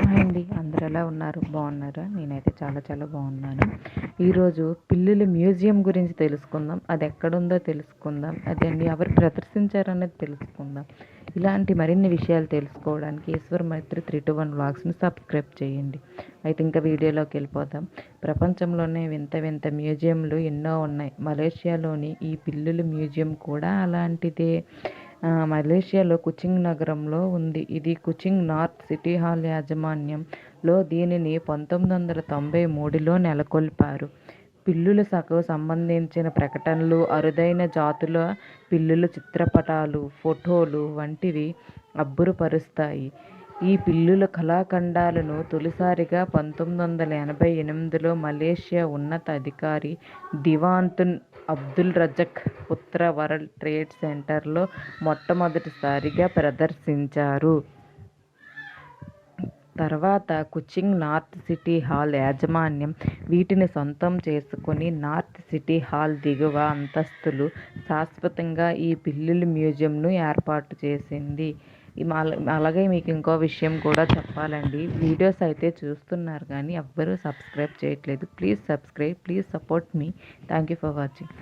Hi అండి. అందరూ ఎలా ఉన్నారు? బాగున్నారా? నేనైతే చాలా చాలా బాగున్నాను. ఈరోజు పిల్లుల మ్యూజియం గురించి తెలుసుకుందాం. అది ఎక్కడుందో తెలుసుకుందాం. అదండి ఎవరు ప్రదర్శించారనేది తెలుసుకుందాం. ఇలాంటి మరిన్ని విషయాలు తెలుసుకోవడానికి ఈశ్వర్ మైత్రి 321 వ్లాగ్స్ని సబ్స్క్రైబ్ చేయండి. అయితే ఇంకా వీడియోలోకి వెళ్ళిపోదాం. ప్రపంచంలోనే వింత వింత మ్యూజియంలు ఎన్నో ఉన్నాయి. మలేషియాలోని ఈ పిల్లుల మ్యూజియం కూడా అలాంటిదే. మలేషియాలో కుచింగ్ నగరంలో ఉంది. ఇది కుచింగ్ నార్త్ సిటీ హాల్ యాజమాన్యంలో దీనిని 1993లో నెలకొల్పారు. పిల్లులకు సంబంధించిన ప్రకటనలు, అరుదైన జాతుల పిల్లుల చిత్రపటాలు, ఫోటోలు వంటివి అబ్బురపరుస్తాయి. ఈ పిల్లుల కళాఖండాలను తొలిసారిగా 1988లో మలేషియా ఉన్నత అధికారి దివాన్ అబ్దుల్ రజాక్ పుత్ర వరల్డ్ ట్రేడ్ సెంటర్లో మొట్టమొదటిసారిగా ప్రదర్శించారు. తర్వాత కుచింగ్ నార్త్ సిటీ హాల్ యాజమాన్యం వీటిని సొంతం చేసుకుని నార్త్ సిటీ హాల్ దిగువ అంతస్తులో శాశ్వతంగా ఈ పిల్లుల మ్యూజియంను ఏర్పాటు చేసింది. అలాగే మీకు ఇంకో విషయం కూడా చెప్పాలండి. వీడియోస్ అయితే చూస్తున్నారు కానీ ఎవ్వరూ సబ్స్క్రైబ్ చేయట్లేదు. Please subscribe, please support me. Thank you for watching.